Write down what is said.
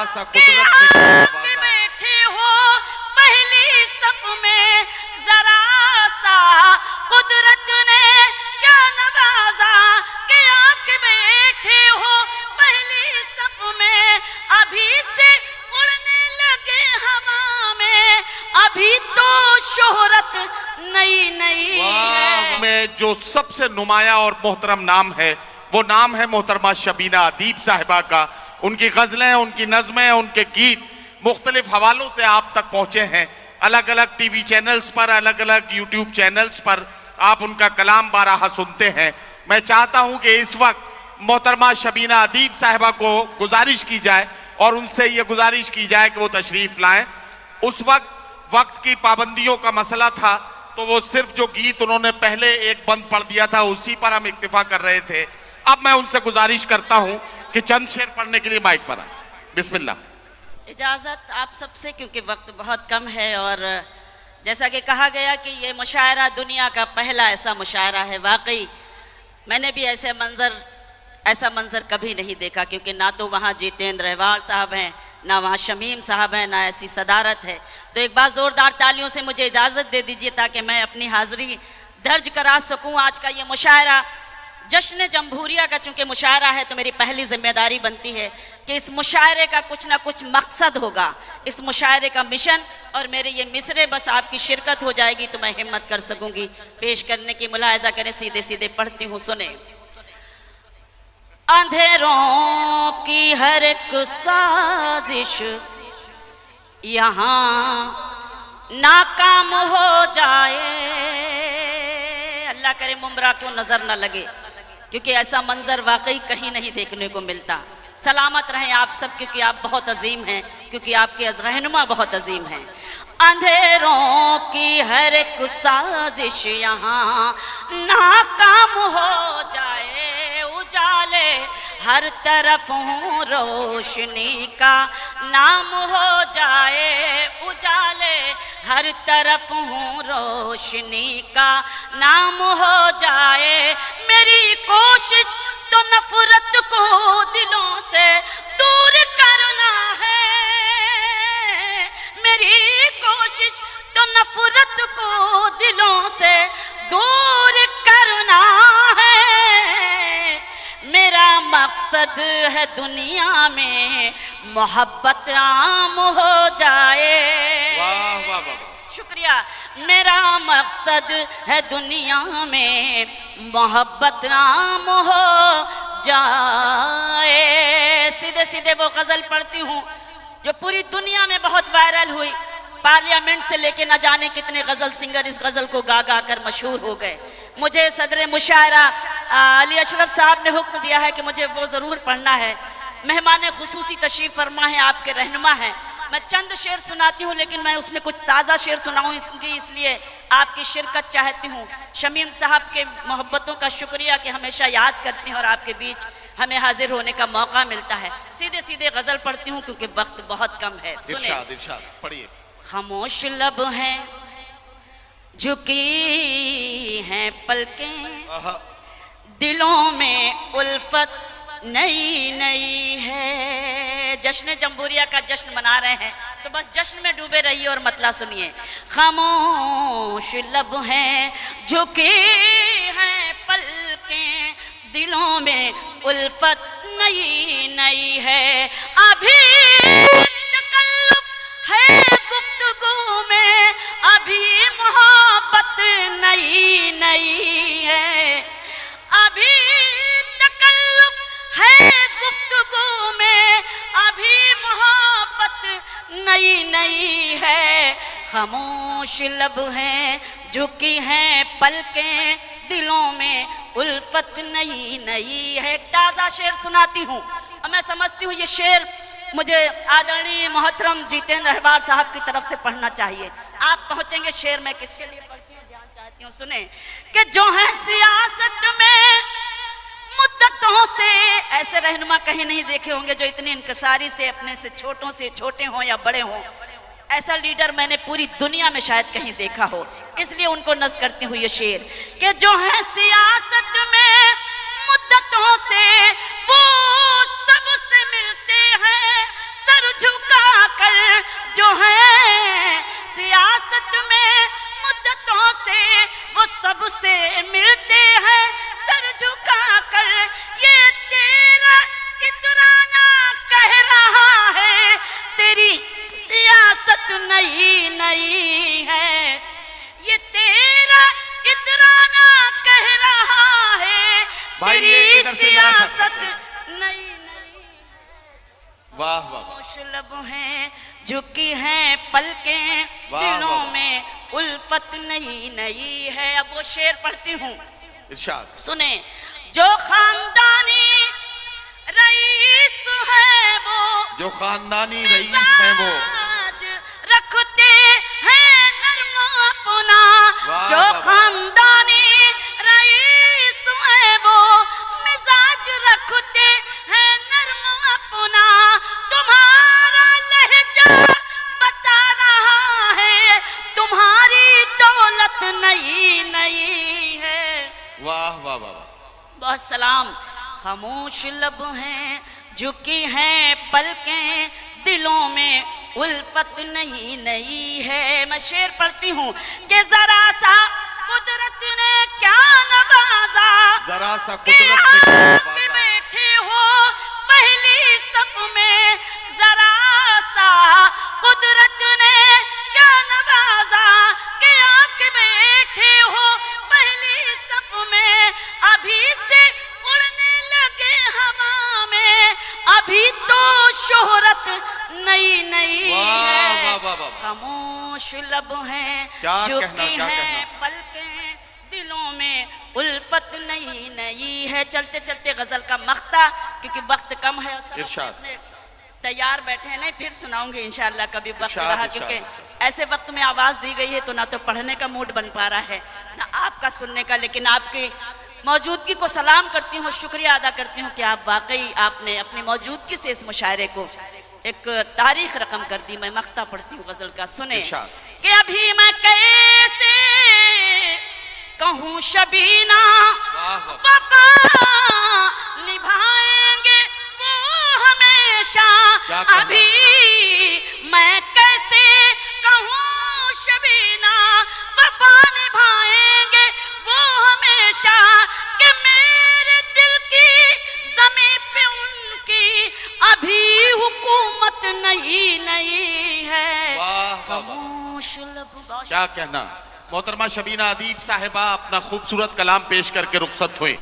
सा कुदरत ने क्या नवाजा। बैठे हो पहली सफ में, जरा सा कुदरत ने क्या नवाजा कि आके बैठे हो पहली सफ में, अभी से उड़ने लगे हवा में, अभी तो शोहरत नई नई है। में जो सबसे नुमाया और मोहतरम नाम है वो नाम है मोहतरमा शबीना अदीब साहिबा का। उनकी गजलें, उनकी नज़में, उनके गीत मुख्तलिफ हवालों से आप तक पहुंचे हैं। अलग अलग टीवी चैनल्स पर, अलग अलग यूट्यूब चैनल्स पर आप उनका कलाम बारहा सुनते हैं। मैं चाहता हूं कि इस वक्त मोहतरमा शबीना अदीब साहिबा को गुजारिश की जाए और उनसे ये गुजारिश की जाए कि वो तशरीफ लाएं। उस वक्त की पाबंदियों का मसला था तो वो सिर्फ जो गीत उन्होंने पहले एक बंद पढ़ दिया था उसी पर हम इक्तिफा कर रहे थे। अब मैं उनसे गुजारिश करता हूं कि चंद शेर पढ़ने के लिए माइक पर आए। बिस्मिल्लाह। इजाज़त आप सबसे, क्योंकि वक्त बहुत कम है और जैसा कि कहा गया कि ये मुशायरा दुनिया का पहला ऐसा मुशायरा है। वाकई मैंने भी ऐसा मंजर कभी नहीं देखा, क्योंकि ना तो वहाँ जितेंद्र रहवाल साहब हैं, ना वहाँ शमीम साहब हैं, ना ऐसी सदारत है। तो एक बार ज़ोरदार तालियों से मुझे इजाज़त दे दीजिए ताकि मैं अपनी हाज़िरी दर्ज करा सकूँ। आज का ये मुशायरा जश्न जमहूरिया का चूँकि मुशायरा है तो मेरी पहली जिम्मेदारी बनती है कि इस मुशायरे का कुछ ना कुछ मकसद होगा, इस मुशायरे का मिशन, और मेरे ये मिसरे बस आपकी शिरकत हो जाएगी तो मैं हिम्मत कर सकूँगी पेश करने की। मुलाहिजा करें, सीधे सीधे पढ़ती हूँ, सुने। अंधेरों की हर एक साजिश यहाँ नाकाम हो जाए, अल्लाह करे मुमरा को नजर न लगे, क्योंकि ऐसा मंजर वाकई कहीं नहीं देखने को मिलता। सलामत रहें आप सब, क्योंकि आप बहुत अजीम हैं, क्योंकि आपके रहनुमा बहुत अजीम हैं। अंधेरों की हर एक साजिश यहाँ नाकाम हो जाए, उजाले हर तरफ हूँ रोशनी का नाम हो जाए, उजाले हर तरफ हूँ रोशनी का नाम हो जाए। मेरी कोशिश तो नफरत को दिलों से दूर करना है, मेरी कोशिश तो नफरत को दिलों से दूर करना है। मेरा मकसद है दुनिया में मोहब्बत आम हो जाए। वाह वाह वाह, शुक्रिया। मेरा मकसद है दुनिया में मोहब्बत आम हो जाए। सीधे सीधे वो गजल पढ़ती हूँ जो पूरी दुनिया में बहुत वायरल हुई। पार्लियामेंट से लेके न जाने कितने गजल सिंगर इस गजल को गा गा कर मशहूर हो गए। मुझे सदर मुशायरा अली अशरफ साहब ने हुक्म दिया है कि मुझे वो ज़रूर पढ़ना है। मेहमान खुसूसी तशरीफ़ फरमा है, आपके रहनुमा हैं। मैं चंद शेर सुनाती हूँ, लेकिन मैं उसमें कुछ ताज़ा शेर सुनाऊँ इसलिए आपकी शिरकत चाहती हूँ। शमीम साहब के मोहब्बतों का शुक्रिया कि हमेशा याद करते हैं और आपके बीच हमें हाजिर होने का मौका मिलता है। सीधे सीधे गज़ल पढ़ती हूँ क्योंकि वक्त बहुत कम है। सुने, पढ़िए। खामोश लब हैं, झुकी हैं पलकें, दिलों में उल्फत नई नई है। जश्न जमहूरिया का जश्न मना रहे हैं तो बस जश्न में डूबे रहिए और मतला सुनिए। खामोश लब हैं, झुकी हैं पलकें, दिलों में उल्फत नई नई है। अभी तकल्लुफ है गुफ्तगू में, अभी मोहब्बत नई नई है। अभी तकल्लुफ है गुफ्तगू में, अभी मोहब्बत नई नई है। खामोश लब हैं, झुकी हैं पलकें, दिलों में उल्फत नई नई है। एक ताज़ा शेर सुनाती हूँ और मैं समझती हूँ ये शेर मुझे आदरणीय मोहतरम जितेंद्र रहवाल साहब की तरफ से पढ़ना चाहिए। आप पहुँचेंगे शेर में किसके लिए पढ़ती हूँ, ध्यान चाहती हूँ, सुने। कि जो है सियासत में मुद्दतों से, ऐसे रहनुमा कहीं नहीं देखे होंगे जो इतनी इंकसारी से अपने से छोटों से छोटे हों या बड़े हों। ऐसा लीडर मैंने पूरी दुनिया में शायद कहीं देखा हो, इसलिए उनको नज़्म करती हूँ ये शेर। कि जो है सियासत में मुद्दतों से वो सबसे मिलते हैं, सर तुझसे मिलते हैं सर झुका कर, ये तेरा इतराना कह रहा है, तेरी सियासत नई नई है। ये तेरा इतराना कह रहा है, तेरी सियासत नई नई। वाह वाह, खामोश लब हैं झुकी हैं पलकें, दिलों में उल्फत नई नई है। अब वो शेर पढ़ती हूँ, इरशाद सुने। जो खानदानी रईस है वो, जो खानदानी रईस हैं वो, रखते हैं नर्म अपना। जो खानदानी रईस है वो, मिजाज रखते हैं नर्म अपना। तुम्हारा लहजा बता रहा है, तुम्हारी दौलत नई नई है। वाह वाह वाह, बहुत सलाम। खामोश लब हैं झुकी हैं पलकें, दिलों में उल्फत नई नई है। मैं शेर पढ़ती हूँ कि जरा सा कुदरत ने क्या नवाजा, जरा सा कि कुदरत ने क्या आके नवाजा। बैठे हो पहली सफ में। जरा सा कुदरत ने क्या नवाजा, कि आके बैठे हो पहली सफ में। अभी से उड़ने लगे हवा में, अभी तो शोहरत नई नई है। वाह वाह वाह, खामोश लब हैं क्या कहना, झुकी क्या हैं कहना। पलकें, दिलों में उल्फत नई नई है। चलते चलते गजल का मख्ता, क्योंकि वक्त कम है और सब इरशाद। अपने तैयार बैठे हैं, नहीं फिर सुनाऊंगे इंशाअल्लाह कभी वक्त इरशाद, रहा, इरशाद, क्योंकि इरशाद। ऐसे वक्त में आवाज दी गई है तो ना तो पढ़ने का मूड बन पा रहा है ना आपका सुनने का। लेकिन आपकी मौजूदगी को सलाम करती हूँ, शुक्रिया अदा करती हूँ कि आप वाकई आपने अपनी मौजूदगी से इस मुशायरे को एक तारीख रकम कर दी। मैं मख्ता पढ़ती हूँ गजल का, सुने। इरशाद। कि अभी मैं कैसे कहूँ शबीना, वाह वाह, वफा निभाएंगे वो हमेशा। क्या कहना। अभी मैं कैसे कहूँ शबीना, वफा निभाएंगे वो हमेशा। कि मेरे दिल की ज़मीं पे उनकी अभी हुकूमत नई नई है। वाह वाह वाह, खामोश लब क्या कहना। मोहतरमा शबीना अदीब साहिबा अपना खूबसूरत कलाम पेश करके रुखसत हुई।